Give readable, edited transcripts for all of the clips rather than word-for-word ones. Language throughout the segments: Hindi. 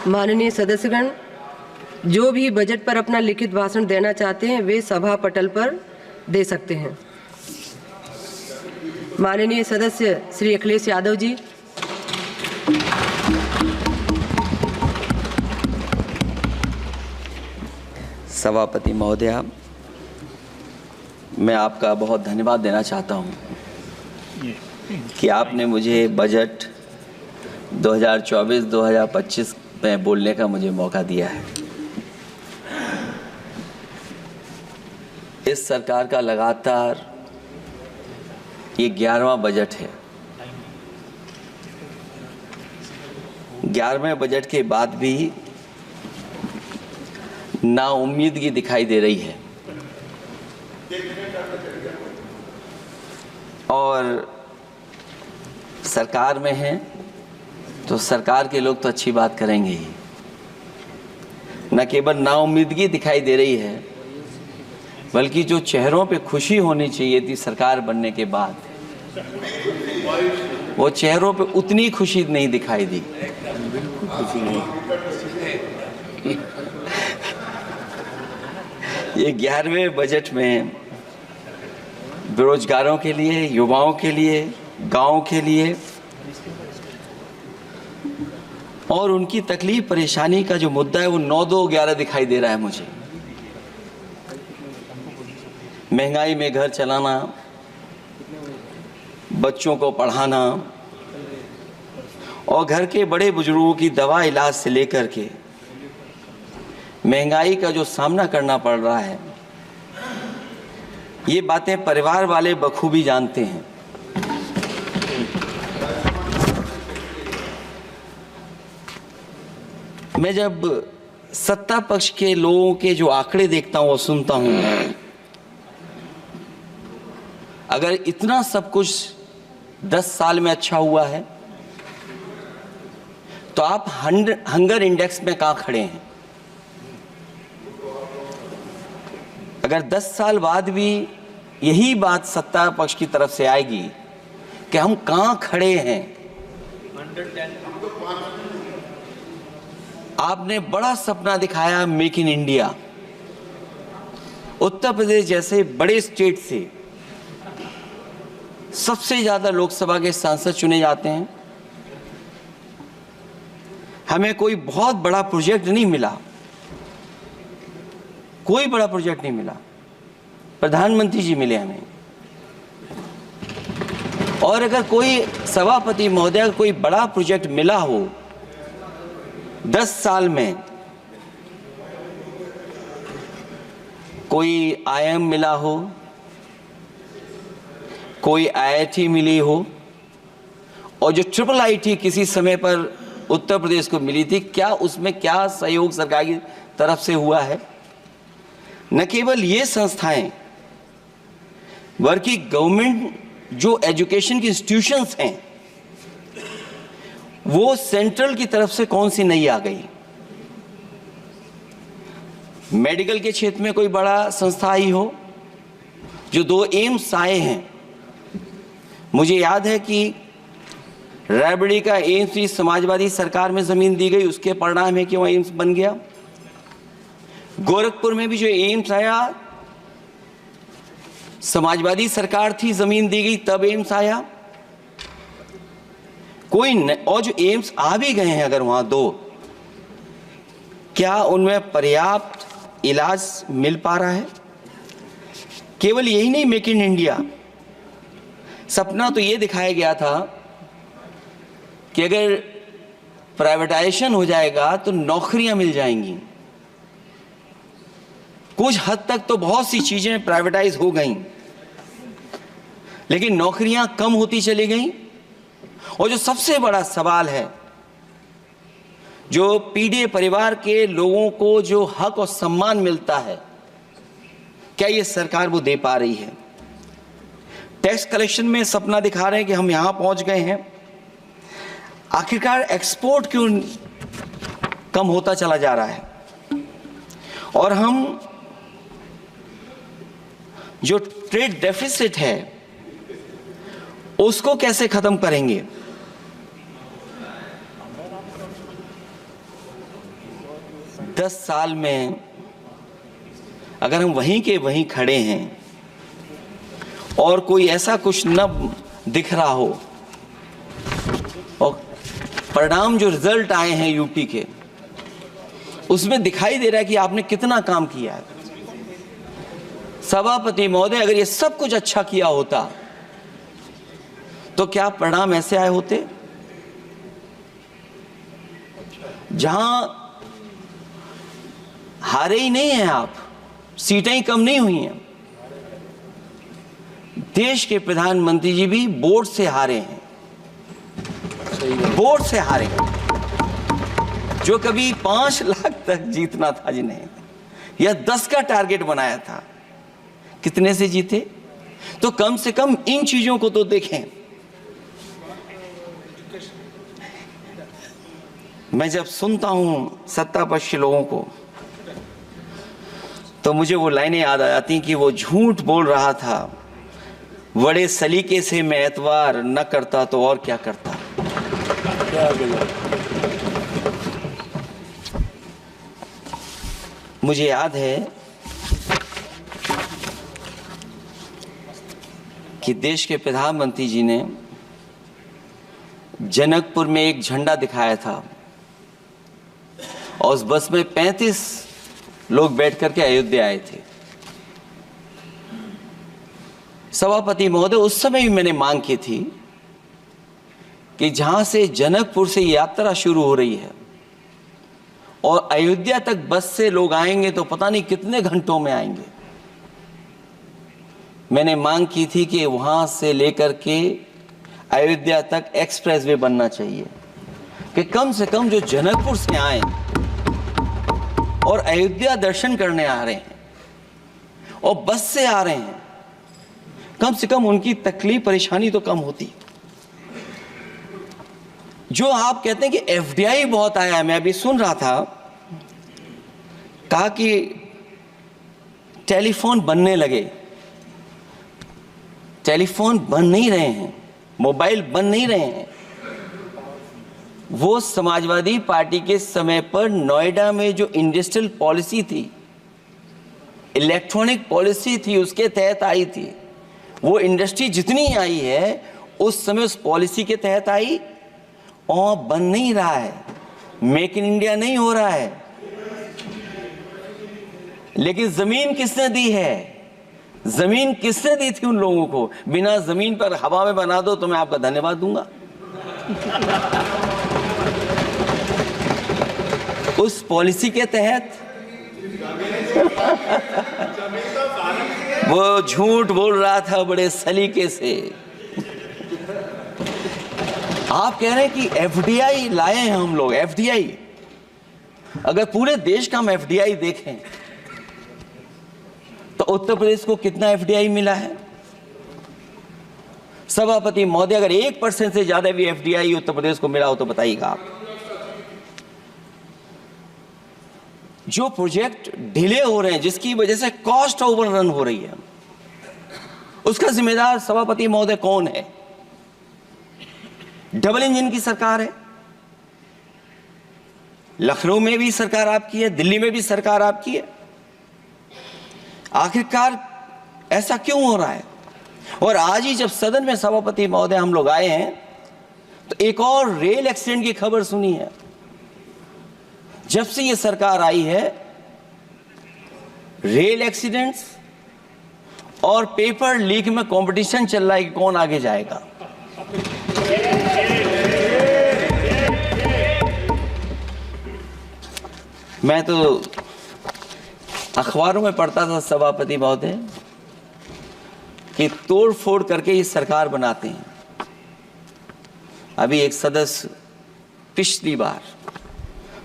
माननीय सदस्यगण, जो भी बजट पर अपना लिखित भाषण देना चाहते हैं वे सभा पटल पर दे सकते हैं। माननीय सदस्य श्री अखिलेश यादव जी। सभापति महोदया, मैं आपका बहुत धन्यवाद देना चाहता हूं कि आपने मुझे बजट 2024-2025 में बोलने का मुझे मौका दिया है। इस सरकार का लगातार ये 11वां बजट है। 11वें बजट के बाद भी नाउम्मीदगी दिखाई दे रही है और सरकार में हैं तो सरकार के लोग तो अच्छी बात करेंगे ही। न केवल नाउम्मीदगी दिखाई दे रही है बल्कि जो चेहरों पे खुशी होनी चाहिए थी सरकार बनने के बाद, वो चेहरों पे उतनी खुशी नहीं दिखाई दी। ये 11वें बजट में बेरोजगारों के लिए, युवाओं के लिए, गांव के लिए और उनकी तकलीफ परेशानी का जो मुद्दा है वो 9-2-11 दिखाई दे रहा है मुझे। महंगाई में घर चलाना, बच्चों को पढ़ाना और घर के बड़े बुजुर्गों की दवा इलाज से लेकर के महंगाई का जो सामना करना पड़ रहा है, ये बातें परिवार वाले बखूबी जानते हैं। मैं जब सत्ता पक्ष के लोगों के जो आंकड़े देखता हूं और सुनता हूं, अगर इतना सब कुछ 10 साल में अच्छा हुआ है तो आप हंगर इंडेक्स में कहां खड़े हैं? अगर 10 साल बाद भी यही बात सत्ता पक्ष की तरफ से आएगी कि हम कहां खड़े हैं। आपने बड़ा सपना दिखाया make in India. Uttar Pradesh जैसे बड़े स्टेट से सबसे ज्यादा लोकसभा के सांसद चुने जाते हैं। हमें कोई बहुत बड़ा प्रोजेक्ट नहीं मिला, कोई बड़ा प्रोजेक्ट नहीं मिला, प्रधानमंत्री जी मिले हमें। और अगर कोई सभापति महोदय कोई बड़ा प्रोजेक्ट मिला हो 10 साल में, कोई आईएम मिला हो, कोई आईआईटी मिली हो और जो ट्रिपल आईटी किसी समय पर उत्तर प्रदेश को मिली थी, क्या उसमें क्या सहयोग सरकार की तरफ से हुआ है? न केवल ये संस्थाएं बल्कि गवर्नमेंट जो एजुकेशन की इंस्टीट्यूशंस हैं वो सेंट्रल की तरफ से कौन सी नई आ गई? मेडिकल के क्षेत्र में कोई बड़ा संस्था आई हो? जो 2 एम्स आए हैं, मुझे याद है कि रायबरेली का एम्स भी समाजवादी सरकार में जमीन दी गई, उसके परिणाम है कि वह एम्स बन गया। गोरखपुर में भी जो एम्स आया समाजवादी सरकार थी, जमीन दी गई, तब एम्स आया। और जो एम्स आ भी गए हैं अगर वहां 2, क्या उनमें पर्याप्त इलाज मिल पा रहा है? केवल यही नहीं, मेक इन इंडिया सपना तो ये दिखाया गया था कि अगर प्राइवेटाइजेशन हो जाएगा तो नौकरियां मिल जाएंगी। कुछ हद तक तो बहुत सी चीजें प्राइवेटाइज हो गईं, लेकिन नौकरियां कम होती चली गईं। और जो सबसे बड़ा सवाल है, जो पीड़ित परिवार के लोगों को जो हक और सम्मान मिलता है, क्या ये सरकार वो दे पा रही है? टैक्स कलेक्शन में सपना दिखा रहे हैं कि हम यहां पहुंच गए हैं, आखिरकार एक्सपोर्ट क्यों कम होता चला जा रहा है? और हम जो ट्रेड डेफिसिट है उसको कैसे खत्म करेंगे? 10 साल में अगर हम वहीं के वहीं खड़े हैं और कोई ऐसा कुछ न दिख रहा हो और परिणाम जो रिजल्ट आए हैं यूपी के, उसमें दिखाई दे रहा है कि आपने कितना काम किया है। सभापति महोदय, अगर ये सब कुछ अच्छा किया होता तो क्या परिणाम ऐसे आए होते? जहां हारे ही नहीं हैं आप, सीटें ही कम नहीं हुई हैं। देश के प्रधानमंत्री जी भी वोट से हारे हैं, वोट से हारे हैं। जो कभी 5 लाख तक जीतना था जिन्हें, या 10 का टारगेट बनाया था, कितने से जीते? तो कम से कम इन चीजों को तो देखें। मैं जब सुनता हूं सत्तापक्ष लोगों को तो मुझे वो लाइनें याद आ जाती कि वो झूठ बोल रहा था, बड़े सलीके से मैं एतवार न करता तो और क्या करता। मुझे याद है कि देश के प्रधानमंत्री जी ने जनकपुर में एक झंडा दिखाया था और उस बस में 35 लोग बैठ करके अयोध्या आए थे। सभापति महोदय, उस समय भी मैंने मांग की थी कि जहां से जनकपुर से यात्रा शुरू हो रही है और अयोध्या तक बस से लोग आएंगे तो पता नहीं कितने घंटों में आएंगे। मैंने मांग की थी कि वहां से लेकर के अयोध्या तक एक्सप्रेसवे बनना चाहिए कि कम से कम जो जनकपुर से आए और अयोध्या दर्शन करने आ रहे हैं और बस से आ रहे हैं, कम से कम उनकी तकलीफ परेशानी तो कम होती। जो आप कहते हैं कि एफडीआई बहुत आया है, मैं अभी सुन रहा था, कहा कि टेलीफोन बनने लगे। टेलीफोन बन नहीं रहे हैं, मोबाइल बन नहीं रहे हैं। वो समाजवादी पार्टी के समय पर नोएडा में जो इंडस्ट्रियल पॉलिसी थी, इलेक्ट्रॉनिक पॉलिसी थी, उसके तहत आई थी। वो इंडस्ट्री जितनी आई है उस समय उस पॉलिसी के तहत आई और बन नहीं रहा है, मेक इन इंडिया नहीं हो रहा है। लेकिन जमीन किसने दी है? जमीन किसने दी थी उन लोगों को? बिना जमीन पर हवा में बना दो तो मैं आपका धन्यवाद दूंगा। उस पॉलिसी के तहत वो झूठ बोल रहा था बड़े सलीके से। आप कह रहे हैं कि एफडीआई लाए हैं हम लोग। एफडीआई, अगर पूरे देश का हम एफडीआई देखें तो उत्तर प्रदेश को कितना एफडीआई मिला है? सभापति महोदय, अगर 1% से ज्यादा भी एफडीआई उत्तर प्रदेश को मिला हो तो बताइएगा आप। जो प्रोजेक्ट डिले हो रहे हैं, जिसकी वजह से कॉस्ट ओवररन हो रही है, उसका जिम्मेदार सभापति महोदय कौन है? डबल इंजन की सरकार है। लखनऊ में भी सरकार आपकी है, दिल्ली में भी सरकार आपकी है। आखिरकार ऐसा क्यों हो रहा है? और आज ही जब सदन में सभापति महोदय हम लोग आए हैं तो एक और रेल एक्सीडेंट की खबर सुनी है। जब से ये सरकार आई है, रेल एक्सीडेंट्स और पेपर लीक में कंपटीशन चल रहा है कि कौन आगे जाएगा। मैं तो अखबारों में पढ़ता था सभापति महोदय कि तोड़ फोड़ करके ये सरकार बनाते हैं। अभी एक सदस्य पिछली बार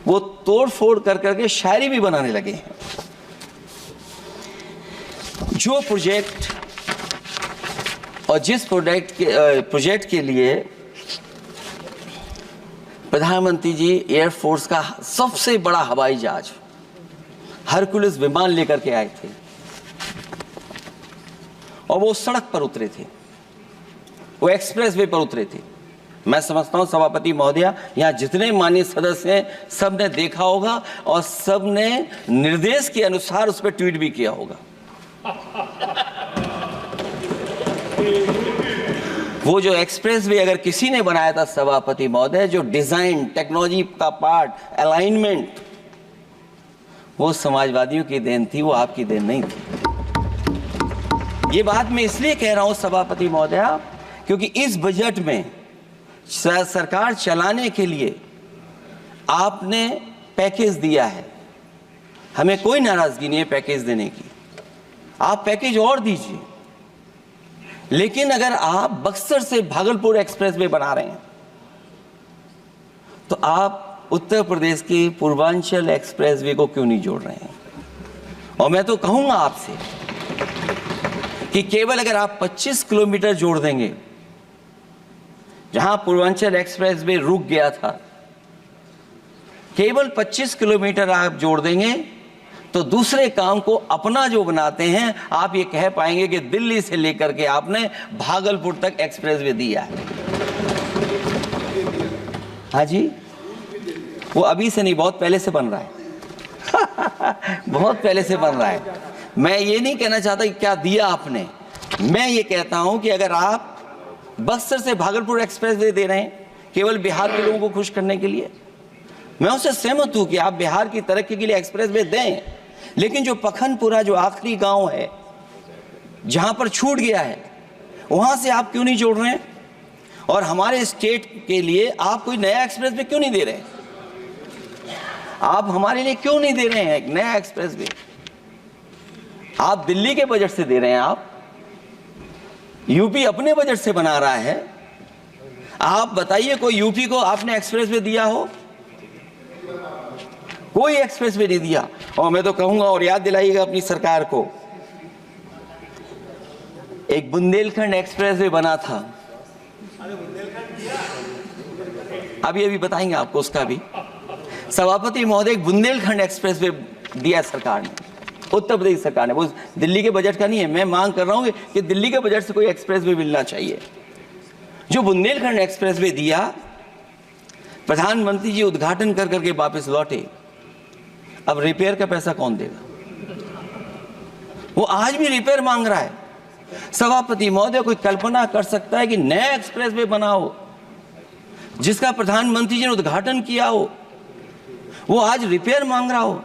वो तोड़ फोड़ कर करके शायरी भी बनाने लगे हैं। जो प्रोजेक्ट और जिस प्रोजेक्ट के लिए प्रधानमंत्री जी एयरफोर्स का सबसे बड़ा हवाई जहाज हरकुलिस विमान लेकर के आए थे और वो सड़क पर उतरे थे, वो एक्सप्रेस वे पर उतरे थे, मैं समझता हूं सभापति महोदया, यहाँ जितने माननीय सदस्य हैं सब ने देखा होगा और सब ने निर्देश के अनुसार उस पर ट्वीट भी किया होगा। वो जो एक्सप्रेसवे अगर किसी ने बनाया था सभापति महोदय, जो डिजाइन, टेक्नोलॉजी का पार्ट, अलाइनमेंट, वो समाजवादियों की देन थी, वो आपकी देन नहीं थी। ये बात मैं इसलिए कह रहा हूं सभापति महोदया, क्योंकि इस बजट में सरकार चलाने के लिए आपने पैकेज दिया है। हमें कोई नाराजगी नहीं है पैकेज देने की, आप पैकेज और दीजिए। लेकिन अगर आप बक्सर से भागलपुर एक्सप्रेसवे बना रहे हैं तो आप उत्तर प्रदेश के पूर्वांचल एक्सप्रेसवे को क्यों नहीं जोड़ रहे हैं? और मैं तो कहूंगा आपसे कि केवल अगर आप 25 किलोमीटर जोड़ देंगे, जहां पूर्वांचल एक्सप्रेसवे रुक गया था, केवल 25 किलोमीटर आप जोड़ देंगे तो दूसरे काम को अपना जो बनाते हैं, आप ये कह पाएंगे कि दिल्ली से लेकर के आपने भागलपुर तक एक्सप्रेसवे दिया है। हाँ जी, वो अभी से नहीं, बहुत पहले से बन रहा है। बहुत पहले से बन रहा है। मैं ये नहीं कहना चाहता कि क्या दिया आपने, मैं ये कहता हूं कि अगर आप बक्सर से भागलपुर एक्सप्रेसवे दे रहे हैं केवल बिहार के लोगों को खुश करने के लिए, मैं उससे सहमत हूं कि आप बिहार की तरक्की के लिए एक्सप्रेसवे दें, लेकिन जो पखनपुरा, जो आखिरी गांव है जहां पर छूट गया है, वहां से आप क्यों नहीं जोड़ रहे हैं? और हमारे स्टेट के लिए आप कोई नया एक्सप्रेसवे क्यों नहीं दे रहे हैं? आप हमारे लिए क्यों नहीं दे रहे हैं एक नया एक्सप्रेसवे? आप दिल्ली के बजट से दे रहे हैं, आप यूपी अपने बजट से बना रहा है। आप बताइए कोई यूपी को आपने एक्सप्रेसवे दिया हो? कोई एक्सप्रेसवे नहीं दिया। और मैं तो कहूंगा, और याद दिलाइएगा अपनी सरकार को, एक बुंदेलखंड एक्सप्रेसवे बना था, अभी बताएंगे आपको उसका भी। सभापति महोदय, एक बुंदेलखंड एक्सप्रेसवे दिया सरकार ने, उत्तर प्रदेश सरकार ने, वो दिल्ली के बजट का नहीं है। मैं मांग कर रहा हूं कि दिल्ली के बजट से कोई एक्सप्रेसवे मिलना चाहिए। जो बुंदेलखंड एक्सप्रेसवे दिया, प्रधानमंत्री जी उद्घाटन कर करके वापस लौटे। अब रिपेयर का पैसा कौन देगा? वो आज भी रिपेयर मांग रहा है। सभापति महोदय, कोई कल्पना कर सकता है कि नया एक्सप्रेसवे बना हो जिसका प्रधानमंत्री जी ने उद्घाटन किया हो, वो आज रिपेयर मांग रहा हो?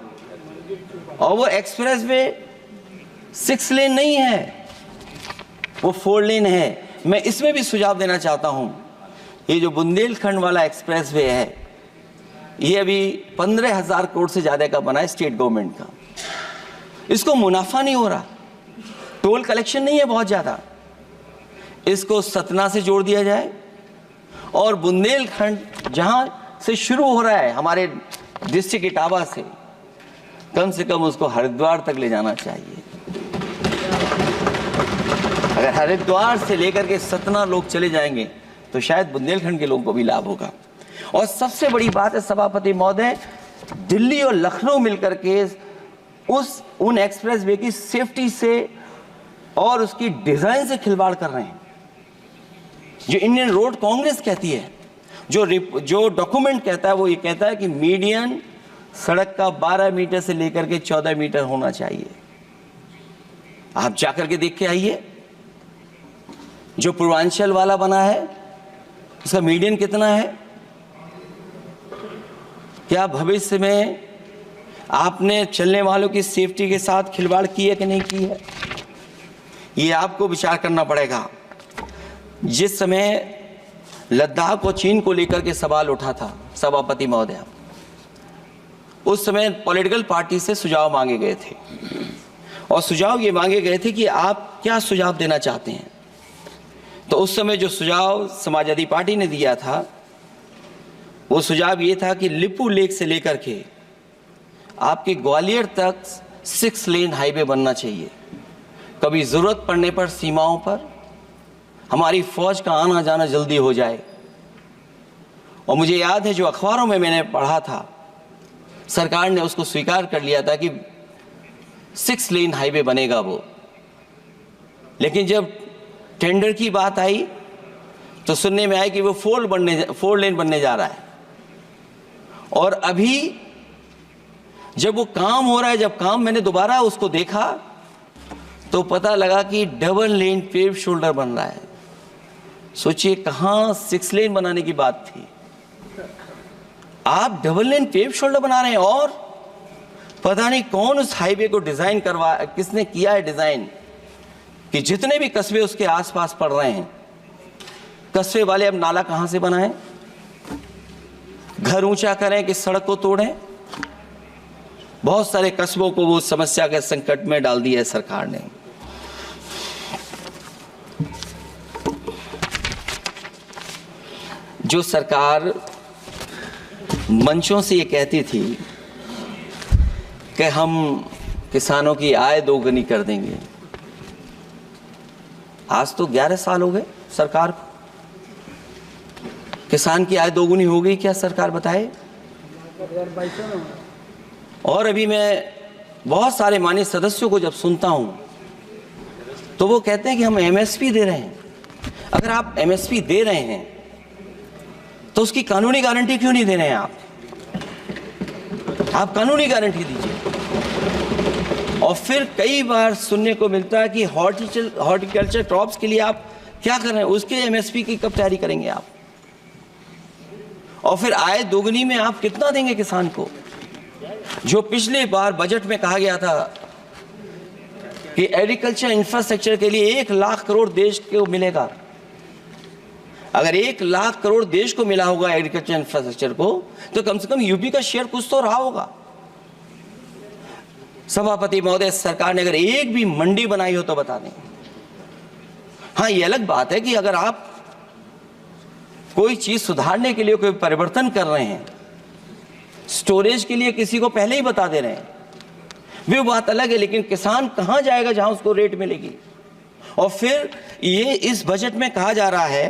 और वो एक्सप्रेसवे 6 लेन नहीं है, वो 4 लेन है। मैं इसमें भी सुझाव देना चाहता हूं, ये जो बुंदेलखंड वाला एक्सप्रेसवे है, ये अभी 15,000 करोड़ से ज्यादा का बना है स्टेट गवर्नमेंट का। इसको मुनाफा नहीं हो रहा, टोल कलेक्शन नहीं है बहुत ज्यादा। इसको सतना से जोड़ दिया जाए और बुंदेलखंड जहां से शुरू हो रहा है हमारे डिस्ट्रिक्ट इटावा से कम उसको हरिद्वार तक ले जाना चाहिए। अगर हरिद्वार से लेकर के सतना लोग चले जाएंगे तो शायद बुंदेलखंड के लोगों को भी लाभ होगा। और सबसे बड़ी बात है सभापति महोदय, दिल्ली और लखनऊ मिलकर के उन एक्सप्रेसवे की सेफ्टी से और उसकी डिजाइन से खिलवाड़ कर रहे हैं। जो इंडियन रोड कांग्रेस कहती है, जो डॉक्यूमेंट कहता है, वो ये कहता है कि मीडियन सड़क का 12 मीटर से लेकर के 14 मीटर होना चाहिए। आप जाकर के देख के आइए, जो पूर्वांचल वाला बना है उसका मीडियन कितना है? क्या भविष्य में आपने चलने वालों की सेफ्टी के साथ खिलवाड़ की है कि नहीं की है? ये आपको विचार करना पड़ेगा। जिस समय लद्दाख और चीन को लेकर के सवाल उठा था सभापति महोदय, उस समय पॉलिटिकल पार्टी से सुझाव मांगे गए थे और सुझाव ये मांगे गए थे कि आप क्या सुझाव देना चाहते हैं। तो उस समय जो सुझाव समाजवादी पार्टी ने दिया था, वो सुझाव ये था कि लिपू लेक से लेकर के आपके ग्वालियर तक 6 लेन हाईवे बनना चाहिए। कभी जरूरत पड़ने पर सीमाओं पर हमारी फौज का आना जाना जल्दी हो जाए। और मुझे याद है, जो अखबारों में मैंने पढ़ा था, सरकार ने उसको स्वीकार कर लिया था कि 6 लेन हाईवे बनेगा वो। लेकिन जब टेंडर की बात आई तो सुनने में आया कि वो 4 लेन बनने जा रहा है। और अभी जब वो काम हो रहा है, जब काम मैंने दोबारा उसको देखा तो पता लगा कि डबल लेन पेव शोल्डर बन रहा है। सोचिए, कहां 6 लेन बनाने की बात थी, आप डबल लेन पेव शोल्डर बना रहे हैं। और पता नहीं कौन उस हाईवे को डिजाइन किसने किया है डिजाइन, कि जितने भी कस्बे उसके आसपास पड़ रहे हैं, कस्बे वाले अब नाला कहां से बनाएं, घर ऊंचा करें कि सड़क को तोड़ें। बहुत सारे कस्बों को वो समस्या के संकट में डाल दिया है सरकार ने। जो सरकार मंचों से ये कहती थी कि हम किसानों की आय दोगुनी कर देंगे, आज तो 11 साल हो गए सरकार को। किसान की आय दोगुनी हो गई क्या, सरकार बताए? और अभी मैं बहुत सारे माननीय सदस्यों को जब सुनता हूं तो वो कहते हैं कि हम एमएसपी दे रहे हैं। अगर आप एमएसपी दे रहे हैं तो उसकी कानूनी गारंटी क्यों नहीं दे रहे हैं आप कानूनी गारंटी दीजिए। और फिर कई बार सुनने को मिलता है कि हॉर्टिकल्चर क्रॉप्स के लिए आप क्या कर रहे हैं, उसके एमएसपी की कब तैयारी करेंगे आप? और फिर आय दोगुनी में आप कितना देंगे किसान को? जो पिछले बार बजट में कहा गया था कि एग्रीकल्चर इंफ्रास्ट्रक्चर के लिए 1 लाख करोड़ देश को मिलेगा। अगर 1 लाख करोड़ देश को मिला होगा एग्रीकल्चर इंफ्रास्ट्रक्चर को, तो कम से कम यूपी का शेयर कुछ तो रहा होगा। सभापति महोदय, सरकार ने अगर एक भी मंडी बनाई हो तो बता दें। हाँ, ये अलग बात है कि अगर आप कोई चीज सुधारने के लिए कोई परिवर्तन कर रहे हैं, स्टोरेज के लिए किसी को पहले ही बता दे रहे हैं, वो बात अलग है। लेकिन किसान कहां जाएगा जहां उसको रेट मिलेगी? और फिर ये इस बजट में कहा जा रहा है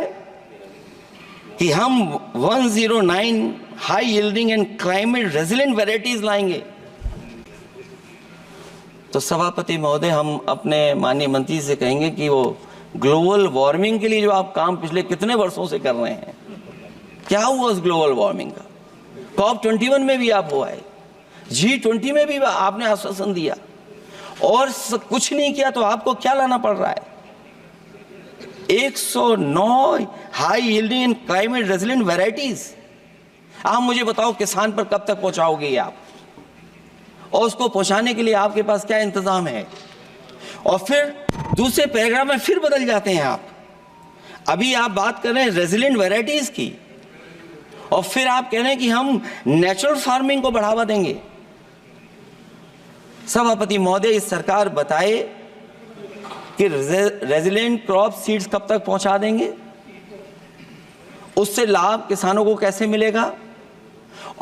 कि हम 109 high yielding and climate resilient varieties लाएंगे। तो सभापति महोदय, हम अपने माननीय मंत्री से कहेंगे कि वो ग्लोबल वार्मिंग के लिए जो आप काम पिछले कितने वर्षों से कर रहे हैं, क्या हुआ उस ग्लोबल वार्मिंग का? COP21 में भी आप हुआ है, G20 में भी आपने आश्वासन दिया और कुछ नहीं किया। तो आपको क्या लाना पड़ रहा है? 109 high yielding and climate resilient varieties. आप मुझे बताओ, किसान पर कब तक पहुंचाओगे आप? और उसको पहुंचाने के लिए आपके पास क्या इंतजाम है? और फिर दूसरे पैराग्राफ में फिर बदल जाते हैं आप। अभी आप बात कर रहे हैं रेजिलेंट वैरायटीज की, और फिर आप कह रहे हैं कि हम नेचुरल फार्मिंग को बढ़ावा देंगे। सभापति महोदय, इस सरकार बताए कि रेजिलेंट क्रॉप सीड्स कब तक पहुंचा देंगे, उससे लाभ किसानों को कैसे मिलेगा?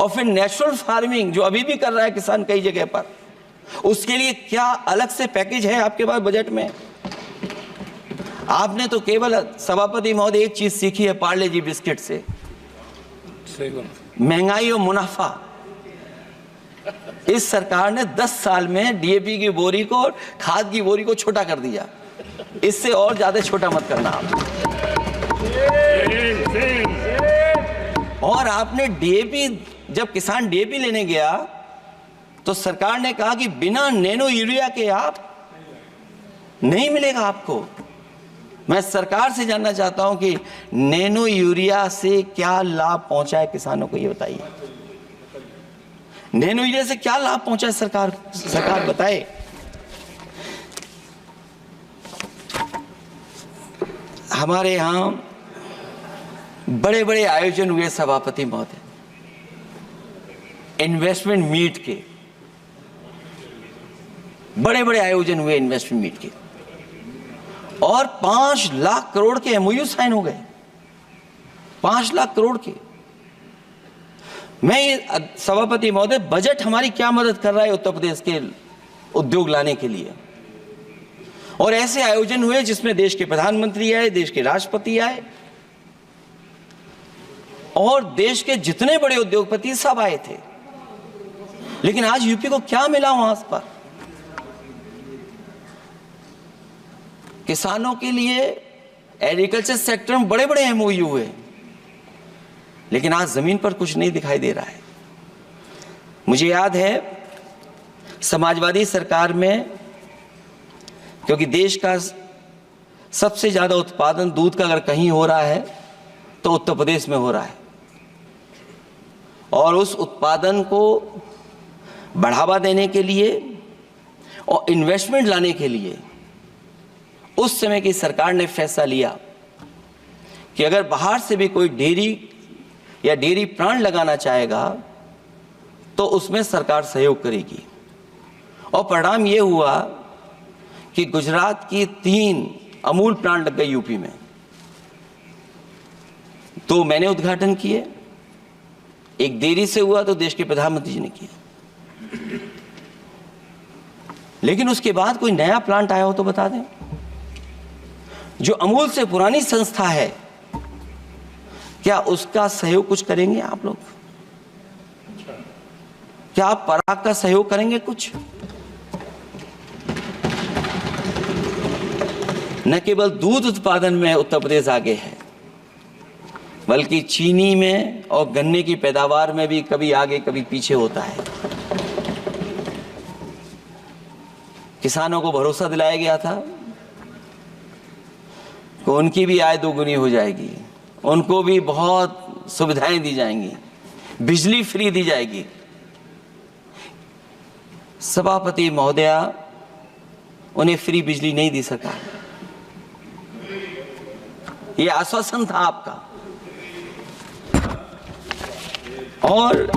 और फिर नेचुरल फार्मिंग जो अभी भी कर रहा है किसान कई जगह पर, उसके लिए क्या अलग से पैकेज है आपके पास बजट में? आपने तो केवल सभापति महोदय एक चीज सीखी है पार्ले जी बिस्किट से, महंगाई और मुनाफा। इस सरकार ने 10 साल में डीएपी की बोरी को, खाद की बोरी को छोटा कर दिया। इससे और ज्यादा छोटा मत करना आप। और आपने डीएपी, जब किसान डीएपी लेने गया तो सरकार ने कहा कि बिना नैनो यूरिया के आप नहीं मिलेगा आपको। मैं सरकार से जानना चाहता हूं कि नैनो यूरिया से क्या लाभ पहुंचा है किसानों को, ये बताइए। नैनो यूरिया से क्या लाभ पहुंचा है सरकार बताए। हमारे यहां बड़े बड़े आयोजन हुए सभापति महोदय, इन्वेस्टमेंट मीट के बड़े बड़े आयोजन हुए इन्वेस्टमेंट मीट के, और 5 लाख करोड़ के एमओयू साइन हो गए, 5 लाख करोड़ के। मैं ये सभापति महोदय, बजट हमारी क्या मदद कर रहा है उत्तर प्रदेश के उद्योग लाने के लिए? और ऐसे आयोजन हुए जिसमें देश के प्रधानमंत्री आए, देश के राष्ट्रपति आए, और देश के जितने बड़े उद्योगपति सब आए थे। लेकिन आज यूपी को क्या मिला वहां पर? किसानों के लिए एग्रीकल्चर सेक्टर में बड़े बड़े एमओयू हुए, लेकिन आज जमीन पर कुछ नहीं दिखाई दे रहा है। मुझे याद है समाजवादी सरकार में, क्योंकि देश का सबसे ज्यादा उत्पादन दूध का अगर कहीं हो रहा है तो उत्तर प्रदेश में हो रहा है, और उस उत्पादन को बढ़ावा देने के लिए और इन्वेस्टमेंट लाने के लिए उस समय की सरकार ने फैसला लिया कि अगर बाहर से भी कोई डेयरी या डेयरी प्लांट लगाना चाहेगा तो उसमें सरकार सहयोग करेगी। और परिणाम ये हुआ कि गुजरात की 3 अमूल प्लांट लग गए यूपी में। तो मैंने उद्घाटन किए, एक देरी से हुआ तो देश के प्रधानमंत्री जी ने किया, लेकिन उसके बाद कोई नया प्लांट आया हो तो बता दें। जो अमूल से पुरानी संस्था है, क्या उसका सहयोग कुछ करेंगे आप लोग? क्या आप पराग का सहयोग करेंगे कुछ? न केवल दूध उत्पादन में उत्तर प्रदेश आगे है, बल्कि चीनी में और गन्ने की पैदावार में भी कभी आगे कभी पीछे होता है। किसानों को भरोसा दिलाया गया था कि उनकी भी आय दोगुनी हो जाएगी, उनको भी बहुत सुविधाएं दी जाएंगी, बिजली फ्री दी जाएगी। सभापति महोदया उन्हें फ्री बिजली नहीं दी सका। यह आश्वासन था आपका। और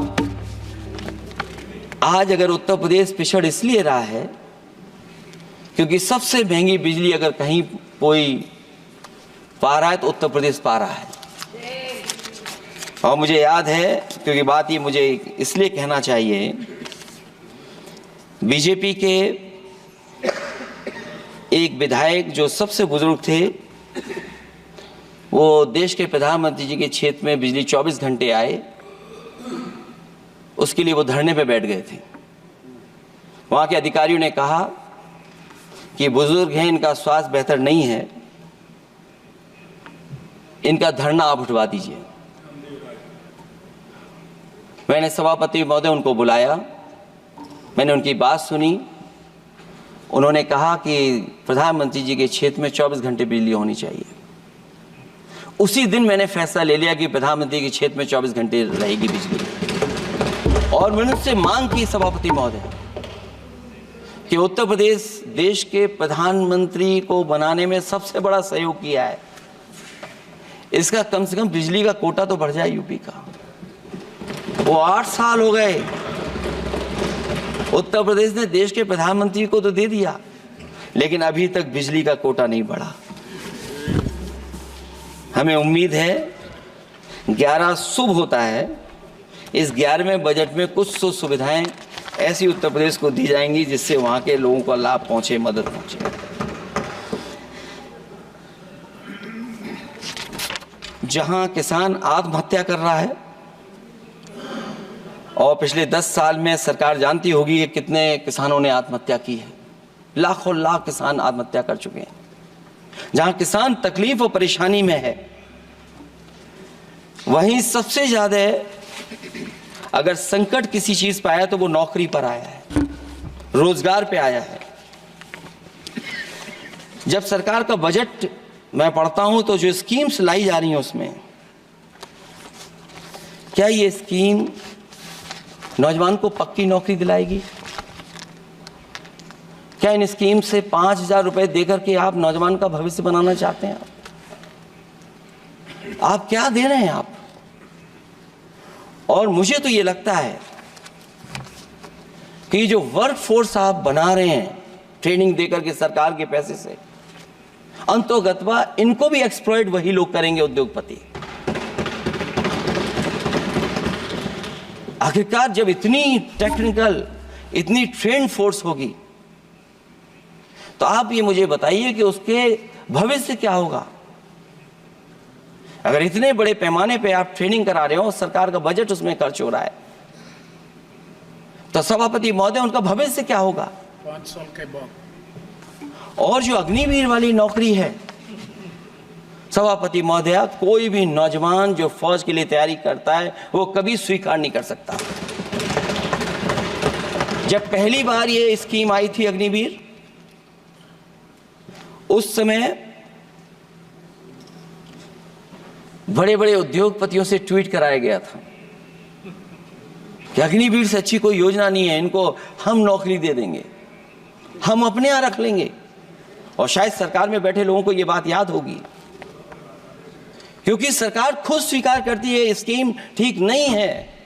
आज अगर उत्तर प्रदेश पिछड़ इसलिए रहा है क्योंकि सबसे महंगी बिजली अगर कहीं कोई पा रहा है तो उत्तर प्रदेश पा रहा है। और मुझे याद है, क्योंकि बात ये मुझे इसलिए कहना चाहिए, बीजेपी के एक विधायक जो सबसे बुजुर्ग थे, वो देश के प्रधानमंत्री जी के क्षेत्र में बिजली 24 घंटे आए, उसके लिए वो धरने पे बैठ गए थे। वहां के अधिकारियों ने कहा कि बुजुर्ग हैं, इनका स्वास्थ्य बेहतर नहीं है, इनका धरना आप उठवा दीजिए। मैंने सभापति महोदय उनको बुलाया, मैंने उनकी बात सुनी। उन्होंने कहा कि प्रधानमंत्री जी के क्षेत्र में 24 घंटे बिजली होनी चाहिए। उसी दिन मैंने फैसला ले लिया कि प्रधानमंत्री के क्षेत्र में 24 घंटे रहेगी बिजली। और मैंने उससे मांग की सभापति महोदय कि उत्तर प्रदेश देश के प्रधानमंत्री को बनाने में सबसे बड़ा सहयोग किया है, इसका कम से कम बिजली का कोटा तो बढ़ जाए यूपी का। वो 8 साल हो गए, उत्तर प्रदेश ने देश के प्रधानमंत्री को तो दे दिया, लेकिन अभी तक बिजली का कोटा नहीं बढ़ा। हमें उम्मीद है 11 शुभ होता है, इस 11वें बजट में कुछ तो सुविधाएं ऐसी उत्तर प्रदेश को दी जाएंगी जिससे वहां के लोगों को लाभ पहुंचे, मदद पहुंचे। जहां किसान आत्महत्या कर रहा है, और पिछले 10 साल में सरकार जानती होगी कि कितने किसानों ने आत्महत्या की है, लाखों लाख किसान आत्महत्या कर चुके हैं। जहां किसान तकलीफ और परेशानी में है, वहीं सबसे ज्यादा अगर संकट किसी चीज पर आया तो वो नौकरी पर आया है, रोजगार पे आया है। जब सरकार का बजट मैं पढ़ता हूं तो जो स्कीम्स लाई जा रही हैं उसमें, क्या ये स्कीम नौजवान को पक्की नौकरी दिलाएगी? क्या इन स्कीम से 5,000 रुपए देकर के आप नौजवान का भविष्य बनाना चाहते हैं? आप क्या दे रहे हैं आप? और मुझे तो ये लगता है कि जो वर्क फोर्स आप बना रहे हैं ट्रेनिंग देकर के सरकार के पैसे से, अंतोगत्वा इनको भी एक्सप्लॉइट वही लोग करेंगे, उद्योगपति। आखिरकार जब इतनी टेक्निकल, इतनी ट्रेंड फोर्स होगी, तो आप ये मुझे बताइए कि उसके भविष्य क्या होगा। अगर इतने बड़े पैमाने पे आप ट्रेनिंग करा रहे हो, सरकार का बजट उसमें खर्च हो रहा है, तो सभापति महोदय उनका भविष्य क्या होगा? 5 साल के बाद। और जो अग्निवीर वाली नौकरी है, सभापति महोदया, कोई भी नौजवान जो फौज के लिए तैयारी करता है वो कभी स्वीकार नहीं कर सकता। जब पहली बार ये स्कीम आई थी अग्निवीर, उस समय बड़े बड़े उद्योगपतियों से ट्वीट कराया गया था कि अग्निवीर से अच्छी कोई योजना नहीं है, इनको हम नौकरी दे देंगे, हम अपने यहां रख लेंगे। और शायद सरकार में बैठे लोगों को यह बात याद होगी, क्योंकि सरकार खुद स्वीकार करती है स्कीम ठीक नहीं है,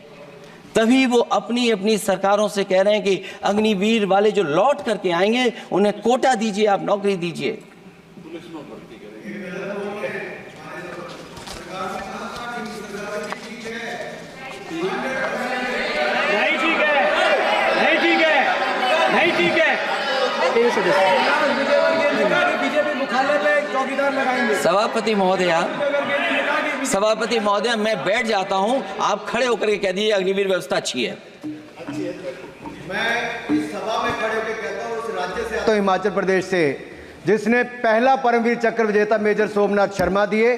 तभी वो अपनी अपनी सरकारों से कह रहे हैं कि अग्निवीर वाले जो लौट करके आएंगे उन्हें कोटा दीजिए, आप नौकरी दीजिए। सभापति महोदया, मैं बैठ जाता हूं, आप खड़े होकर के कह दीजिए अग्निवीर व्यवस्था अच्छी है। मैं इस सभा में खड़े होकर कहता हूं, उस राज्य से तो हिमाचल प्रदेश से जिसने पहला परमवीर चक्र विजेता मेजर सोमनाथ शर्मा दिए।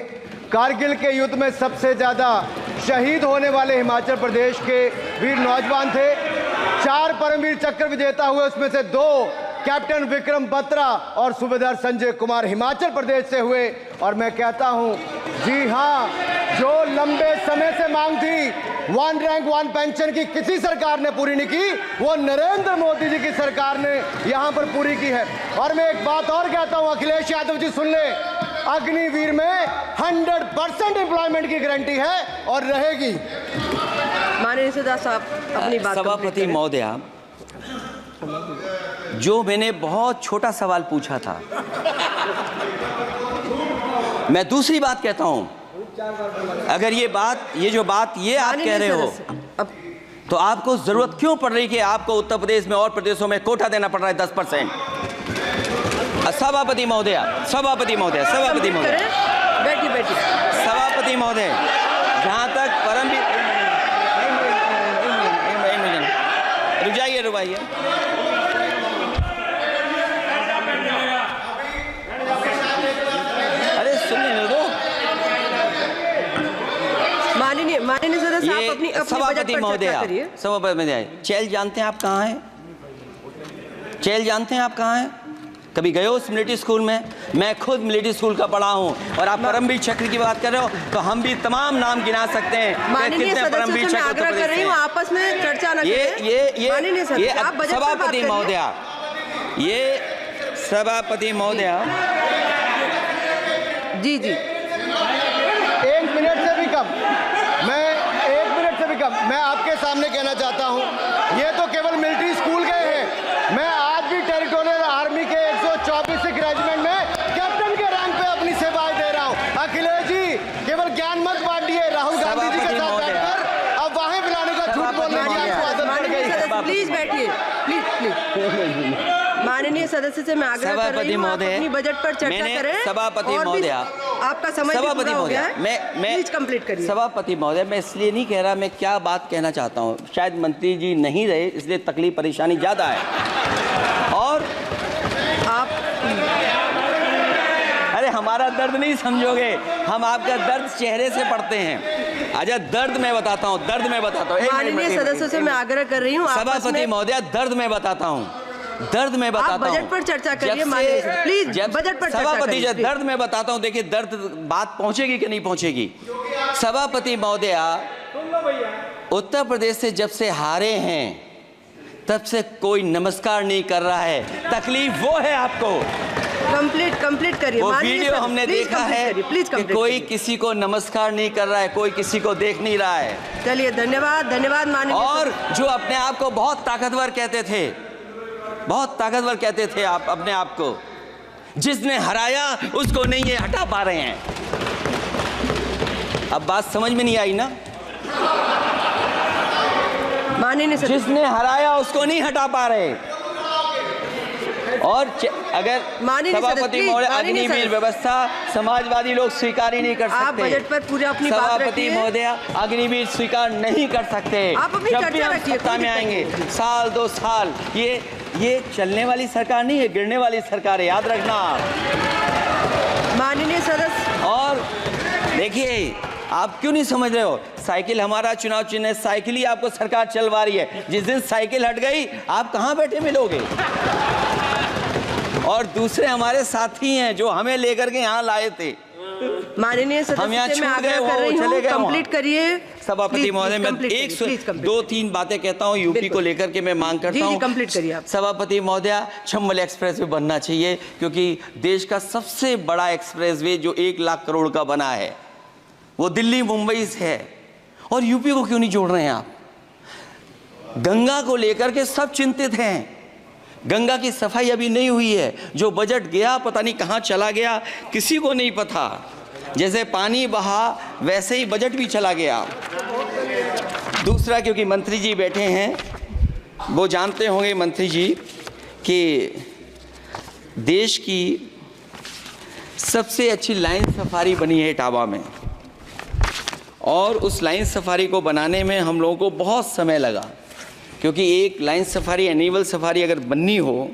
कारगिल के युद्ध में सबसे ज्यादा शहीद होने वाले हिमाचल प्रदेश के वीर नौजवान थे। 4 परमवीर चक्र विजेता हुए, उसमें से 2 कैप्टन विक्रम बत्रा और सूबेदार संजय कुमार हिमाचल प्रदेश से हुए। और मैं कहता हूं, जी हां, जो लंबे समय से मांग थी 1 रैंक 1 पेंशन की किसी सरकार ने पूरी नहीं की, वो नरेंद्र मोदी जी की सरकार ने यहां पर पूरी की है। और मैं एक बात और कहता हूं, अखिलेश यादव जी सुन ले, अग्निवीर में 100% एम्प्लॉयमेंट की गारंटी है और रहेगी। माननीय सदस्य साहब अपनी बात। सभापति महोदया, जो मैंने बहुत छोटा सवाल पूछा था, मैं दूसरी बात कहता हूं। अगर ये जो बात आप कह रहे हो, तो आपको जरूरत क्यों पड़ रही कि आपको उत्तर प्रदेश में और प्रदेशों में कोटा देना पड़ रहा है 10%? सभापति महोदय, बैठिए। सभापति महोदय, जहां तक परमवीर, रुक जाइए। अरे सुनने दो। माननीय सदस्य, आप अपनी सभापति महोदय, चैल जानते हैं आप कहाँ हैं? चैल जानते हैं आप कहाँ हैं? कभी गए हो उस मिलिट्री स्कूल में? मैं खुद मिलिट्री स्कूल का पढ़ा हूँ। और आप परमवीर चक्र की बात कर रहे हो, तो हम भी तमाम नाम गिना सकते हैं कि कितने परमवीर चक्र आग्रह कर रही हूँ, आपस में चर्चा न करें। ये सभापति महोदया, जी 1 मिनट से भी कम, मैं आपके सामने कहना चाहता हूं, ये तो केवल मिलिट्री स्कूल गए हैं। मैं आज भी टेरिटोरियल आर्मी के 124 रेजिमेंट में कैप्टन के रैंक पे अपनी सेवाएं दे रहा हूं। अखिलेश जी, केवल ज्ञान मत बांटिए, राहुल गांधी जी के साथ बैठकर अब वहां बुलाने का झूठ बोलने की आपको आदत पड़ गई। प्लीज बैठिए, प्लीज। माननीय सदस्य से मैं आग्रह कर रही हूं, आप अपनी बजट पर चर्चा करें। सभापति महोदय, आपका समय पूरा हो गया है, मैं प्लीज कंप्लीट करिए। सभापति महोदय, मैं इसलिए नहीं कह रहा, मैं क्या बात कहना चाहता हूं, शायद मंत्री जी नहीं रहे इसलिए तकलीफ परेशानी ज्यादा है। और आप, अरे हमारा दर्द नहीं समझोगे, हम आपका दर्द चेहरे से पढ़ते हैं। अच्छा, दर्द मैं बताता हूँ। माननीय सदस्यों से मैं आग्रह कर रही हूँ, सभापति महोदय, दर्द मैं बताता हूँ। आप बजट पर चर्चा करिए, प्लीज बजट पर चर्चा करिए। दर्द मैं बताता हूँ, देखिए दर्द बात पहुंचेगी कि नहीं पहुंचेगी। सभापति महोदया, उत्तर प्रदेश से जब से हारे हैं तब से कोई नमस्कार नहीं कर रहा है। तकलीफ वो है आपको। कंप्लीट करिए। वो वीडियो हमने देखा है कि कोई किसी को नमस्कार नहीं कर रहा है, कोई किसी को देख नहीं रहा है। चलिए, धन्यवाद माननीय। और जो अपने आप को बहुत ताकतवर कहते थे आप अपने आप को, जिसने हराया उसको नहीं ये हटा पा रहे हैं। अब बात समझ में नहीं आई ना? माननीय जिसने हराया उसको नहीं हटा पा रहे। और अगर सभापति महोदय, अग्निवीर व्यवस्था समाजवादी लोग स्वीकार ही नहीं कर सकते। आप बजट पर पूरी अपनी बात रखिए। सभापति महोदय, अग्निवीर स्वीकार नहीं कर सकते। आप अपनी जब भी हम सत्ता में आएंगे, साल 2 साल, ये चलने वाली सरकार नहीं है, गिरने वाली सरकार है, याद रखना। माननीय सदस्य, और देखिए, आप क्यों नहीं समझ रहे हो, साइकिल हमारा चुनाव चिन्ह है, साइकिल ही आपको सरकार चलवा रही है। जिस दिन साइकिल हट गई, आप कहाँ बैठे मिलोगे? और दूसरे हमारे साथी हैं जो हमें लेकर के यहाँ लाए थे। माननीय हम यहाँ सदस्य, मैं छूट गए, आग्रह वो कर रही चले हूँ, गए वहाँ। कंप्लीट करिए। सभापति महोदय, मैं दो तीन बातें कहता हूँ यूपी को लेकर के मैं मांग करता हूँ। कंप्लीट करिए आप। सभापति महोदय, चंबल एक्सप्रेस वे बनना चाहिए, क्योंकि देश का सबसे बड़ा एक्सप्रेस वे जो 1 लाख करोड़ का बना है वो दिल्ली मुंबई से है, और यूपी को क्यों नहीं जोड़ रहे हैं आप? गंगा को लेकर के सब चिंतित हैं। गंगा की सफाई अभी नहीं हुई है। जो बजट गया पता नहीं कहाँ चला गया, किसी को नहीं पता। जैसे पानी बहा वैसे ही बजट भी चला गया। दूसरा, क्योंकि मंत्री जी बैठे हैं, वो जानते होंगे मंत्री जी कि देश की सबसे अच्छी लाइन सफारी बनी है इटावा में, और उस लाइन सफारी को बनाने में हम लोगों को बहुत समय लगा, क्योंकि एक लाइन सफारी, एनिमल सफारी अगर बननी हो,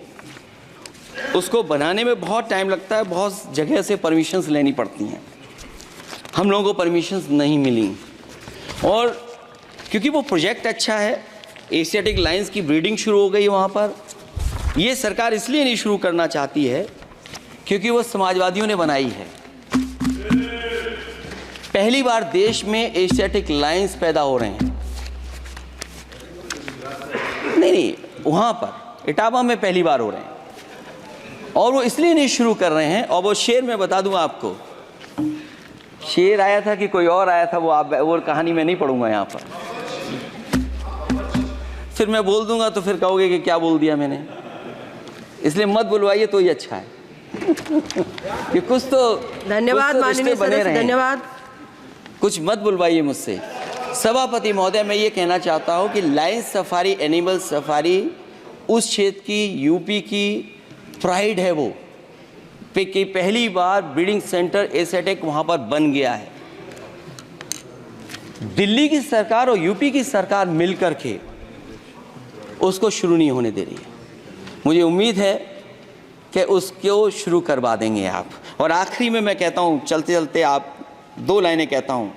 उसको बनाने में बहुत टाइम लगता है, बहुत जगह से परमिशंस लेनी पड़ती हैं। हम लोगों को परमिशंस नहीं मिली, और क्योंकि वो प्रोजेक्ट अच्छा है, एशियाटिक लाइन्स की ब्रीडिंग शुरू हो गई वहाँ पर। ये सरकार इसलिए नहीं शुरू करना चाहती है क्योंकि वो समाजवादियों ने बनाई है। पहली बार देश में एशियाटिक लाइन्स पैदा हो रहे हैं। नहीं, वहाँ पर इटावा में पहली बार हो रहे हैं, और वो इसलिए नहीं शुरू कर रहे हैं। और वो शेर मैं बता दूं आपको, शेर आया था कि कोई और आया था, वो कहानी मैं नहीं पढ़ूंगा यहाँ पर, फिर मैं बोल दूंगा तो फिर कहोगे कि क्या बोल दिया मैंने, इसलिए मत बुलवाइए तो ही अच्छा है। कि कुछ तो धन्यवाद माननीय सदस्य, धन्यवाद। कुछ मत बुलवाइए मुझसे। सभापति महोदय, मैं ये कहना चाहता हूँ कि लाइन सफारी, एनिमल सफारी उस क्षेत्र की, यूपी की प्राइड है वो, कि पहली बार ब्रीडिंग सेंटर एशियाटिक वहाँ पर बन गया है। दिल्ली की सरकार और यूपी की सरकार मिलकर के उसको शुरू नहीं होने दे रही है। मुझे उम्मीद है कि उसको शुरू करवा देंगे आप। और आखिरी में मैं कहता हूँ, चलते चलते आप 2 लाइनें कहता हूँ,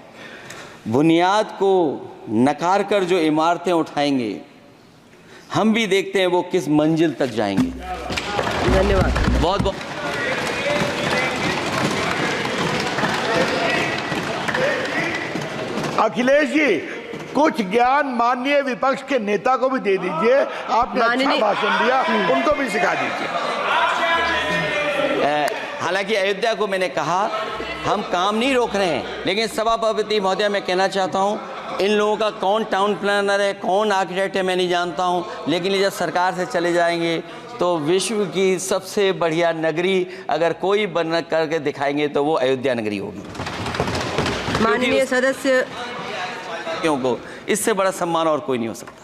बुनियाद को नकार कर जो इमारतें उठाएंगे, हम भी देखते हैं वो किस मंजिल तक जाएंगे। धन्यवाद। बहुत बहुत अखिलेश जी, कुछ ज्ञान माननीय विपक्ष के नेता को भी दे दीजिए। आपने अच्छा भाषण दिया, उनको भी सिखा दीजिए। हालांकि अयोध्या को मैंने कहा हम काम नहीं रोक रहे हैं, लेकिन सभापति महोदय मैं कहना चाहता हूं, इन लोगों का कौन टाउन प्लानर है, कौन आर्किटेक्ट है, मैं नहीं जानता हूं, लेकिन ये जब सरकार से चले जाएंगे तो विश्व की सबसे बढ़िया नगरी अगर कोई बन करके दिखाएंगे तो वो अयोध्या नगरी होगी। माननीय सदस्य, क्योंकि इससे बड़ा सम्मान और कोई नहीं हो सकता।